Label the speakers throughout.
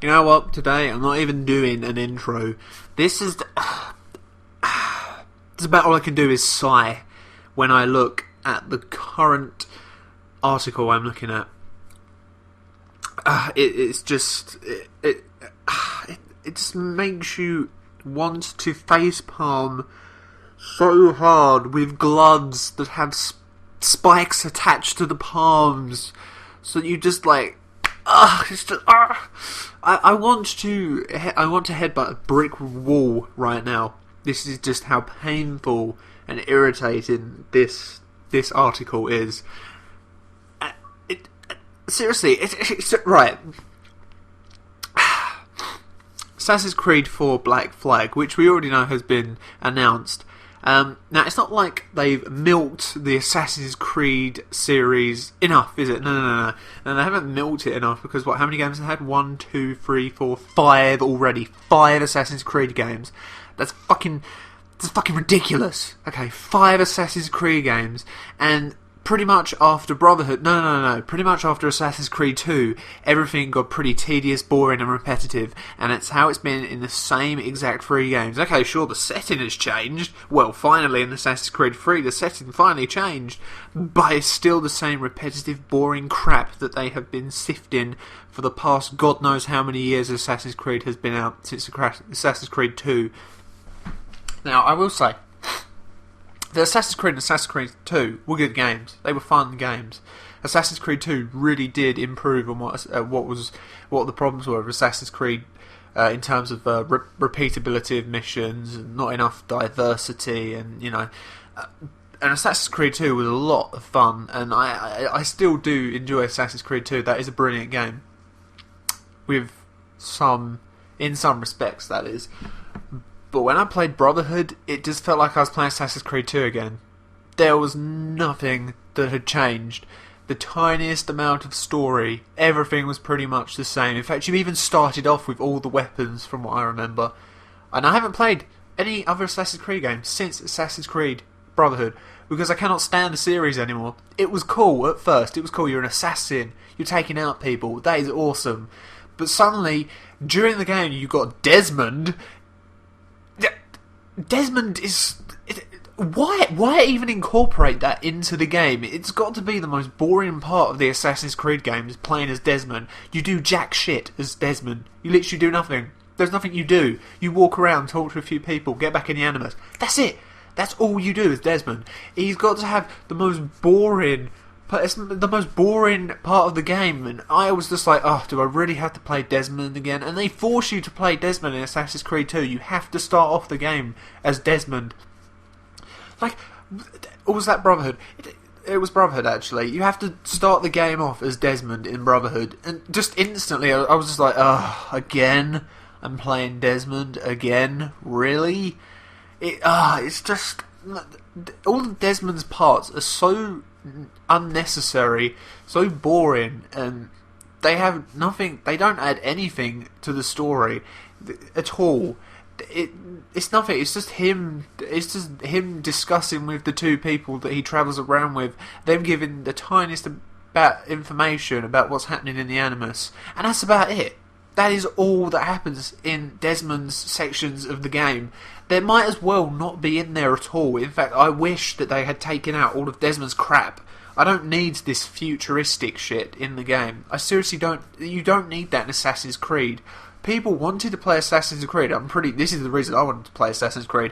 Speaker 1: You know what? Today I'm not even doing an intro. This is it's about all I can do is sigh when I look at the current article I'm looking at. It just makes you want to facepalm so hard with gloves that have spikes attached to the palms, so you just like, it's just, I want to headbutt a brick wall right now. This is just how painful and irritating this article is. Seriously, it's right. Assassin's Creed 4 Black Flag, which we already know has been announced. Now, it's not like they've milked the Assassin's Creed series enough, is it? No, they haven't milked it enough, because how many games have they had? 1, 2, 3, 4, 5 already. 5 Assassin's Creed games. That's fucking ridiculous. Okay, 5 Assassin's Creed games, and pretty much after Brotherhood, pretty much after Assassin's Creed 2, everything got pretty tedious, boring and repetitive, and it's how it's been in the same exact 3 games. Okay, sure, the setting has changed. Well, finally in Assassin's Creed 3, the setting finally changed, but it's still the same repetitive, boring crap that they have been sifting for the past God knows how many years Assassin's Creed has been out, since Assassin's Creed 2. Now, I will say, the Assassin's Creed and Assassin's Creed 2 were good games. They were fun games. Assassin's Creed 2 really did improve on what the problems were of Assassin's Creed in terms of repeatability of missions, and not enough diversity, and and Assassin's Creed 2 was a lot of fun, and I still do enjoy Assassin's Creed 2. That is a brilliant game, in some respects, that is. But when I played Brotherhood, it just felt like I was playing Assassin's Creed 2 again. There was nothing that had changed. The tiniest amount of story, everything was pretty much the same. In fact, you even started off with all the weapons, from what I remember. And I haven't played any other Assassin's Creed game since Assassin's Creed Brotherhood, because I cannot stand the series anymore. It was cool at first. It was cool. You're an assassin. You're taking out people. That is awesome. But suddenly, during the game, you got Desmond. Desmond is... Why even incorporate that into the game? It's got to be the most boring part of the Assassin's Creed games, playing as Desmond. You do jack shit as Desmond. You literally do nothing. There's nothing you do. You walk around, talk to a few people, get back in the Animus. That's it. That's all you do as Desmond. He's got to have the most boring... It's the most boring part of the game, and I was just like, do I really have to play Desmond again? And they force you to play Desmond in Assassin's Creed 2. You have to start off the game as Desmond. Like, or was that Brotherhood? It was Brotherhood, actually. You have to start the game off as Desmond in Brotherhood, and just instantly I was just like, again? I'm playing Desmond again? Really? It's just... all of Desmond's parts are so unnecessary, so boring, and they have nothing. They don't add anything to the story at all. It's nothing. It's just him. It's just him discussing with the 2 people that he travels around with, them giving the tiniest about information about what's happening in the Animus, and that's about it. That is all that happens in Desmond's sections of the game. There might as well not be in there at all. In fact, I wish that they had taken out all of Desmond's crap. I don't need this futuristic shit in the game. I seriously don't. You don't need that in Assassin's Creed. People wanted to play Assassin's Creed. This is the reason I wanted to play Assassin's Creed.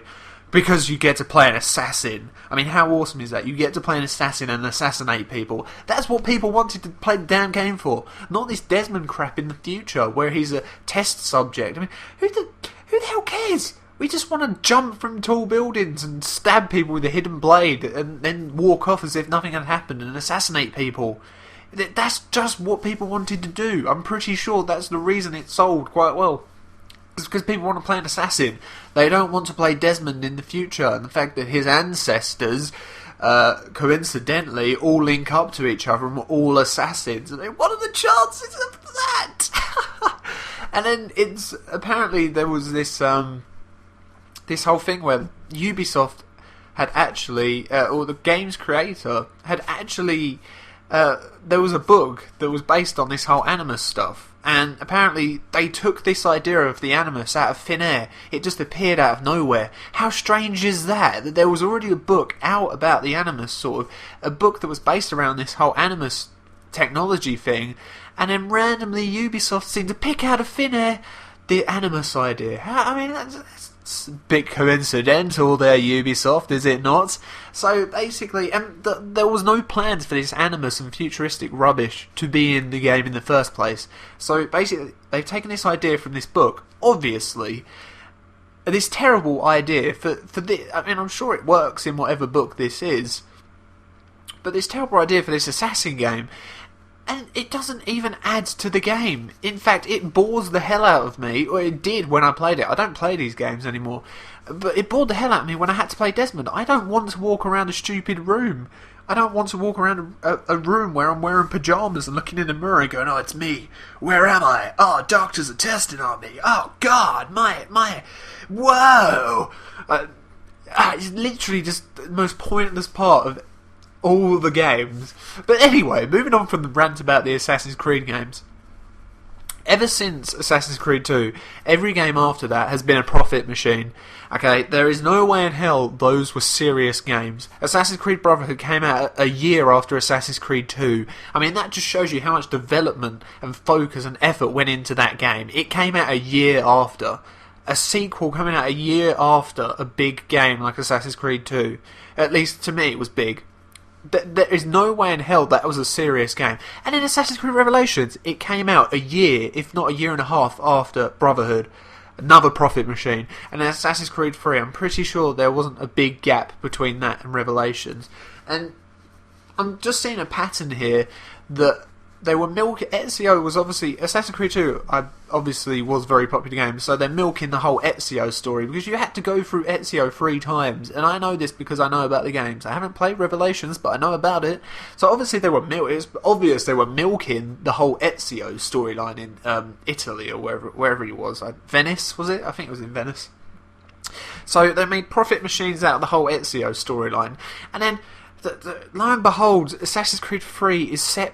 Speaker 1: Because you get to play an assassin. I mean, how awesome is that? You get to play an assassin and assassinate people. That's what people wanted to play the damn game for. Not this Desmond crap in the future, where he's a test subject. I mean, who the hell cares? We just want to jump from tall buildings and stab people with a hidden blade, and then walk off as if nothing had happened and assassinate people. That's just what people wanted to do. I'm pretty sure that's the reason it sold quite well. It's because people want to play an assassin. They don't want to play Desmond in the future. And the fact that his ancestors, coincidentally, all link up to each other and were all assassins. I mean, what are the chances of that? And then it's... Apparently there was this whole thing where Ubisoft had actually... or the game's creator had actually... there was a book that was based on this whole Animus stuff, and apparently they took this idea of the Animus out of thin air. It just appeared out of nowhere. How strange is that? That there was already a book out about the Animus, sort of a book that was based around this whole Animus technology thing, and then randomly Ubisoft seemed to pick out of thin air the Animus idea. I mean, that's a bit coincidental there, Ubisoft, is it not? So basically, there was no plans for this Animus and futuristic rubbish to be in the game in the first place. So basically, they've taken this idea from this book, obviously, this terrible idea for this. I mean, I'm sure it works in whatever book this is, but this terrible idea for this assassin game, and it doesn't even add to the game. In fact, it bores the hell out of me, or it did when I played it. I don't play these games anymore, but it bored the hell out of me when I had to play Desmond. I don't want to walk around a stupid room. I don't want to walk around a room where I'm wearing pyjamas and looking in the mirror and going, oh, it's me. Where am I? Oh, doctors are testing on me. Oh, God, my, whoa. It's literally just the most pointless part of all the games. But anyway, moving on from the rant about the Assassin's Creed games. Ever since Assassin's Creed 2, every game after that has been a profit machine. Okay, there is no way in hell those were serious games. Assassin's Creed Brotherhood came out a year after Assassin's Creed 2. I mean, that just shows you how much development and focus and effort went into that game. It came out a year after. A sequel coming out a year after a big game like Assassin's Creed 2. At least to me it was big. There is no way in hell that was a serious game. And in Assassin's Creed Revelations, it came out a year, if not a year and a half after Brotherhood. Another profit machine. And in Assassin's Creed 3, I'm pretty sure there wasn't a big gap between that and Revelations. And I'm just seeing a pattern here that they were milking. Ezio was obviously, Assassin's Creed 2 obviously was a very popular game, so they're milking the whole Ezio story, because you had to go through Ezio 3 times, and I know this because I know about the games. I haven't played Revelations, but I know about it. So obviously they were it's obvious they were milking the whole Ezio storyline in Italy, or wherever he was. Venice, was it? I think it was in Venice. So they made profit machines out of the whole Ezio storyline, and then lo and behold, Assassin's Creed 3 is set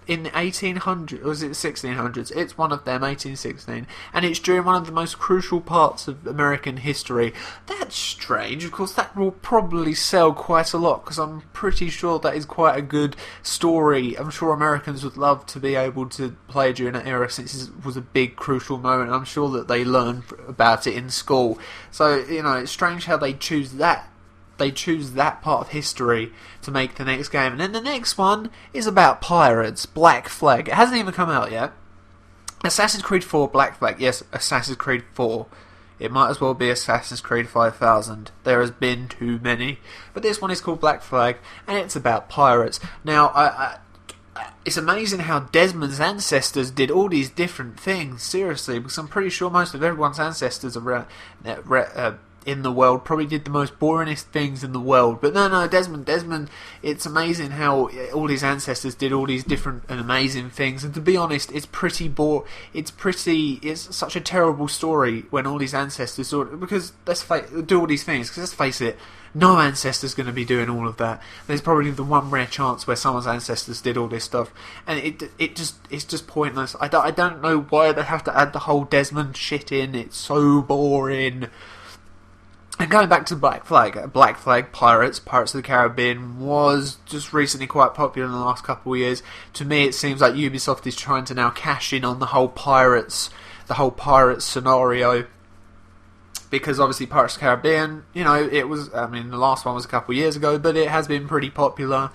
Speaker 1: in the 1800s, or was it 1600s? It's one of them, 1816, and it's during one of the most crucial parts of American history. That's strange. Of course, that will probably sell quite a lot, because I'm pretty sure that is quite a good story. I'm sure Americans would love to be able to play during that era, since it was a big, crucial moment. I'm sure that they learned about it in school. So, you know, it's strange how they choose that. They choose that part of history to make the next game. And then the next one is about pirates, Black Flag. It hasn't even come out yet. Assassin's Creed 4, Black Flag. Yes, Assassin's Creed 4. It might as well be Assassin's Creed 5000. There has been too many. But this one is called Black Flag, and it's about pirates. Now, it's amazing how Desmond's ancestors did all these different things, seriously, because I'm pretty sure most of everyone's ancestors around in the world probably did the most boringest things in the world. But no, Desmond, it's amazing how all his ancestors did all these different and amazing things. And to be honest, it's such a terrible story when all these ancestors because do all these things, because let's face it, no ancestor's going to be doing all of that. There's probably the one rare chance where someone's ancestors did all this stuff, and it's just pointless. I don't know why they have to add the whole Desmond shit in. It's so boring. And going back to Black Flag, Pirates of the Caribbean was just recently quite popular in the last couple of years. To me, it seems like Ubisoft is trying to now cash in on the whole pirates scenario. Because obviously Pirates of the Caribbean, you know, the last one was a couple of years ago, but it has been pretty popular.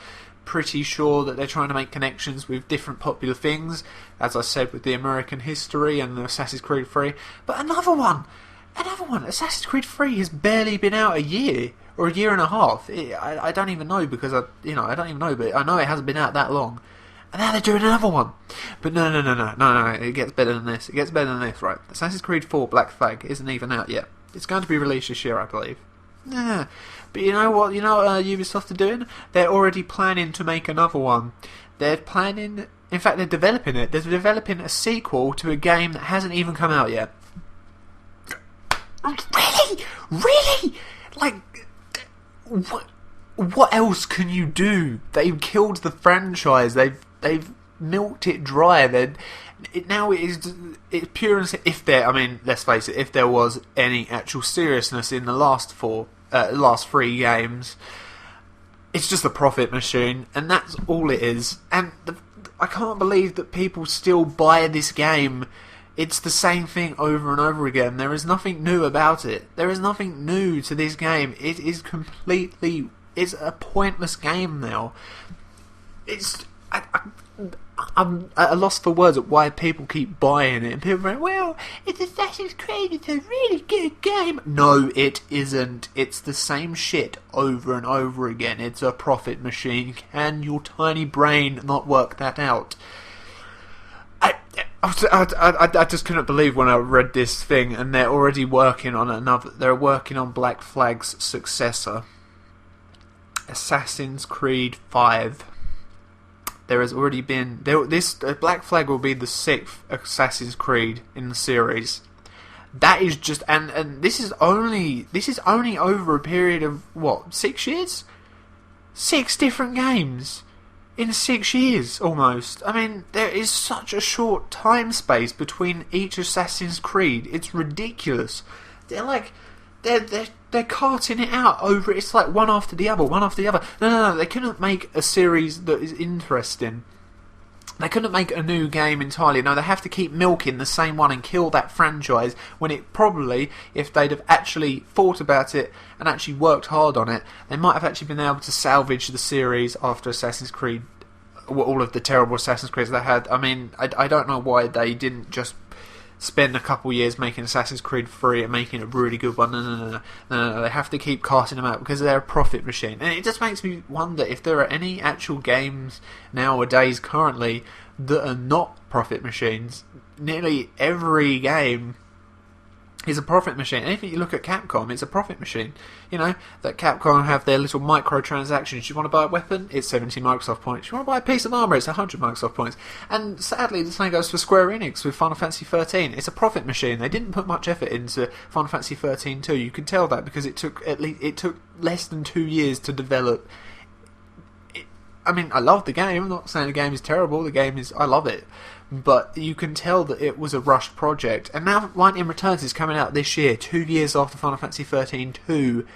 Speaker 1: Pretty sure that they're trying to make connections with different popular things, as I said, with the American history and the Assassin's Creed 3. But another one, Assassin's Creed 3 has barely been out a year, or a year and a half. I don't even know, because I don't even know, but I know it hasn't been out that long. And now they're doing another one. But no, it gets better than this. Right? Assassin's Creed 4 Black Flag isn't even out yet. It's going to be released this year, I believe. Yeah. But you know what Ubisoft are doing? They're already planning to make another one. They're developing it. They're developing a sequel to a game that hasn't even come out yet. Really? Like, what? what else can you do? They've killed the franchise. They've milked it dry. Now it's pure and if there. I mean, let's face it. If there was any actual seriousness in the last three games, it's just a profit machine, and that's all it is. And I can't believe that people still buy this game. It's the same thing over and over again. There is nothing new about it. There is nothing new to this game. It is completely... It's a pointless game now. I'm at a loss for words at why people keep buying it. And people are like, well, it's Assassin's Creed, it's a really good game. No, it isn't. It's the same shit over and over again. It's a profit machine. Can your tiny brain not work that out? I just couldn't believe when I read this thing, and they're already working on another. They're working on Black Flag's successor, Assassin's Creed 5. There has already been this Black Flag will be the 6th Assassin's Creed in the series. That is just and this is only over a period of what, 6 years? 6 different games in 6 years almost. I mean, there is such a short time space between each Assassin's Creed. It's ridiculous. They're carting it out over. It's like one after the other, one after the other. No. They couldn't make a series that is interesting. They couldn't make a new game entirely. No, they have to keep milking the same one and kill that franchise when it probably, if they'd have actually thought about it and actually worked hard on it, they might have actually been able to salvage the series after Assassin's Creed, all of the terrible Assassin's Creeds they had. I mean, I don't know why they didn't just spend a couple years making Assassin's Creed 3 and making a really good one. No. They have to keep casting them out because they're a profit machine. And it just makes me wonder if there are any actual games nowadays currently that are not profit machines. Nearly every game is a profit machine. Anything you look at Capcom, it's a profit machine. You know, that Capcom have their little microtransactions. You want to buy a weapon? It's 70 Microsoft points. You want to buy a piece of armour? It's 100 Microsoft points. And sadly, the same goes for Square Enix with Final Fantasy 13. It's a profit machine. They didn't put much effort into Final Fantasy 13 too. You can tell that because it took less than 2 years to develop. I mean, I love the game. I'm not saying the game is terrible. I love it. But you can tell that it was a rushed project. And now Lightning Returns is coming out this year, 2 years after Final Fantasy 13 2.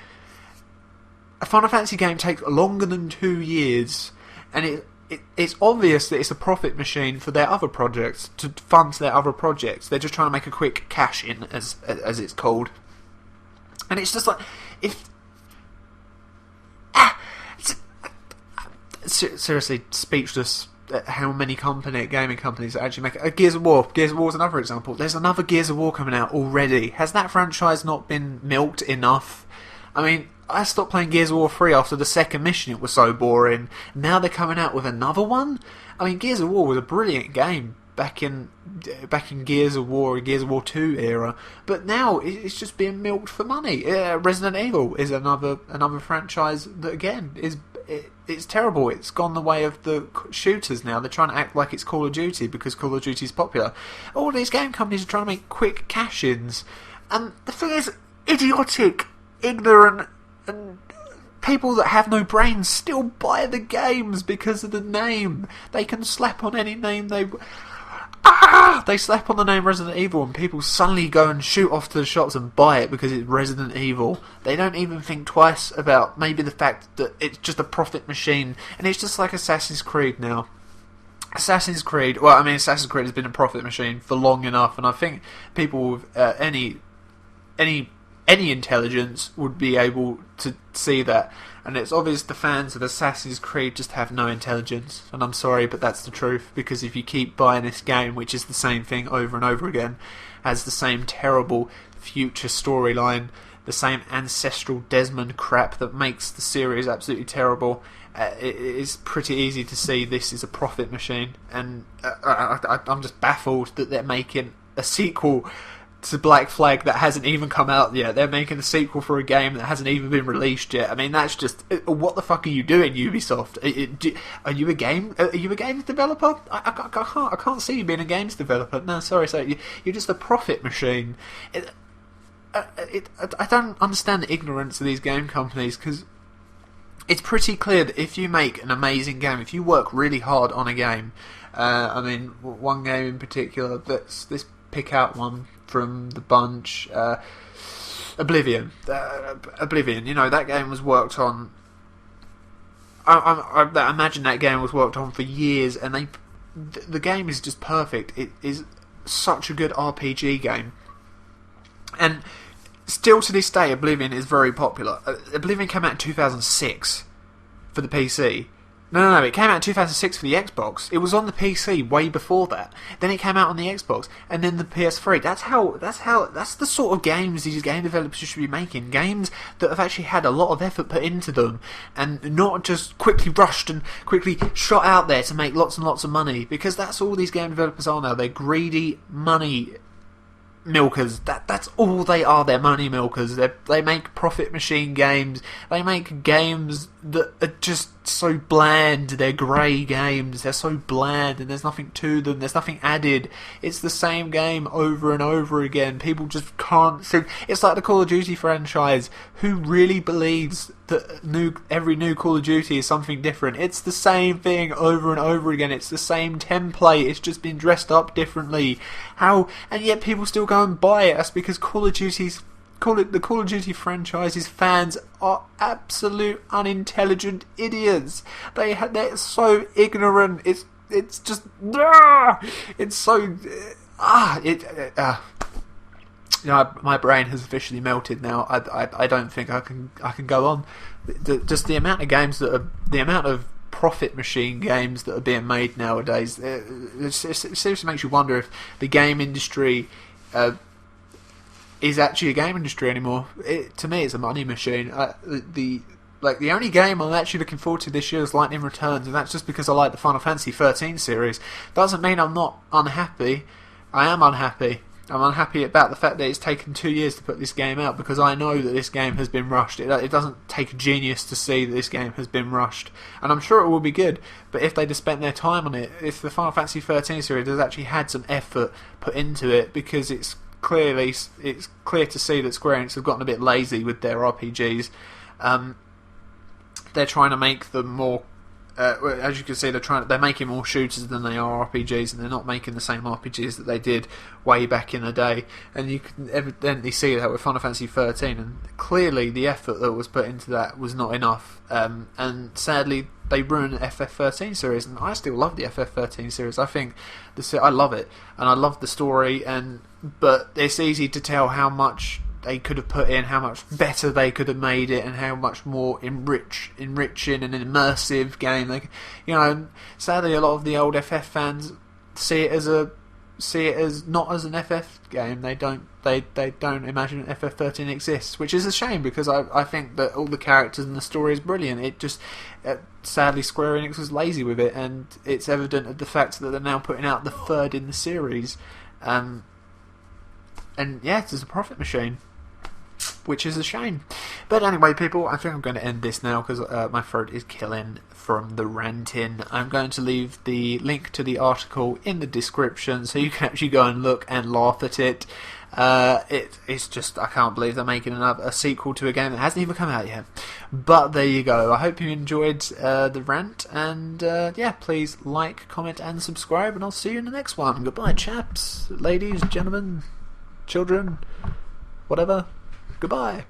Speaker 1: A Final Fantasy game takes longer than 2 years, and it's obvious that it's a profit machine for their other projects, to fund their other projects. They're just trying to make a quick cash in, as it's called. And it's just like, seriously speechless at how many gaming companies actually make it. Gears of War is another example. There's another Gears of War coming out already. Has that franchise not been milked enough? I mean, I stopped playing Gears of War 3 after the second mission. It was so boring. Now they're coming out with another one? I mean, Gears of War was a brilliant game back in Gears of War 2 era, but now it's just being milked for money. Resident Evil is another franchise that again it's terrible. It's gone the way of the shooters now. They're trying to act like it's Call of Duty because Call of Duty is popular. All these game companies are trying to make quick cash-ins, and the thing is, idiotic, ignorant, and people that have no brains still buy the games because of the name. They can slap on any name they slap on the name Resident Evil and people suddenly go and shoot off to the shops and buy it because it's Resident Evil. They don't even think twice about maybe the fact that it's just a profit machine. And it's just like Assassin's Creed now. Assassin's Creed has been a profit machine for long enough, and I think people with any intelligence would be able to see that. And it's obvious the fans of Assassin's Creed just have no intelligence, and I'm sorry, but that's the truth, because if you keep buying this game, which is the same thing over and over again, has the same terrible future storyline, the same ancestral Desmond crap that makes the series absolutely terrible, it is pretty easy to see this is a profit machine. And I'm just baffled that they're making a sequel to Black Flag that hasn't even come out yet. They're making a sequel for a game that hasn't even been released yet. I mean, that's just, what the fuck are you doing, Ubisoft? Are you a games developer? I can't see you being a games developer. No, sorry, you're just a profit machine. I don't understand the ignorance of these game companies, because it's pretty clear that if you make an amazing game, if you work really hard on a game, I mean, one game in particular, let's pick out one from the bunch, Oblivion. Oblivion, you know, that game was worked on. I imagine that game was worked on for years, and the game is just perfect. It is such a good RPG game, and still to this day, Oblivion is very popular. Oblivion came out in 2006 for the PC. No, it came out in 2006 for the Xbox. It was on the PC way before that. Then it came out on the Xbox, and then the PS3. That's the sort of games these game developers should be making. Games that have actually had a lot of effort put into them, and not just quickly rushed and quickly shot out there to make lots and lots of money. Because that's all these game developers are now. They're greedy money milkers. That's all they are. They're money milkers. They make profit machine games. They make games that are just so bland. They're grey games. They're so bland, and there's nothing to them. There's nothing added. It's the same game over and over again. People just can't see. It's like the Call of Duty franchise. Who really believes that every new Call of Duty is something different? It's the same thing over and over again. It's the same template. It's just been dressed up differently. And yet people still go and buy it. That's because the Call of Duty franchise's fans are absolute unintelligent idiots. They're so ignorant. It's just it's so you know, my brain has officially melted now. I don't think I can go on. Just the amount of games the amount of profit machine games that are being made nowadays. It seriously makes you wonder if the game industry is actually a game industry anymore. To me, it's a money machine. The only game I'm actually looking forward to this year is Lightning Returns, and that's just because I like the Final Fantasy 13 series. Doesn't mean I'm not unhappy. I am unhappy. I'm unhappy about the fact that it's taken 2 years to put this game out, because I know that this game has been rushed. It doesn't take a genius to see that this game has been rushed, and I'm sure it will be good. But if they'd have spent their time on it, if the Final Fantasy 13 series has actually had some effort put into it, because it's clear to see that Square Enix have gotten a bit lazy with their RPGs. They're trying to make them more. As you can see, they're making more shooters than they are RPGs, and they're not making the same RPGs that they did way back in the day. And you can evidently see that with Final Fantasy 13, and clearly the effort that was put into that was not enough. And sadly, they ruined the FF13 series, and I still love the FF13 series. I think I love it, and I love the story. But it's easy to tell how much they could have put in, how much better they could have made it, and how much more enriching and immersive game and sadly a lot of the old FF fans see it as not as an FF game. They don't imagine FF13 exists, which is a shame, because I think that all the characters and the story is brilliant. It just sadly Square Enix was lazy with it, and it's evident of the fact that they're now putting out the third in the series. And yeah, it's a profit machine, which is a shame. But anyway, people, I think I'm going to end this now, because my throat is killing from the ranting. I'm going to leave the link to the article in the description, so you can actually go and look and laugh at it. It's just, I can't believe they're making a sequel to a game that hasn't even come out yet. But there you go. I hope you enjoyed the rant, and yeah, please like, comment and subscribe, and I'll see you in the next one. Goodbye, chaps, ladies, gentlemen, children, whatever. Goodbye.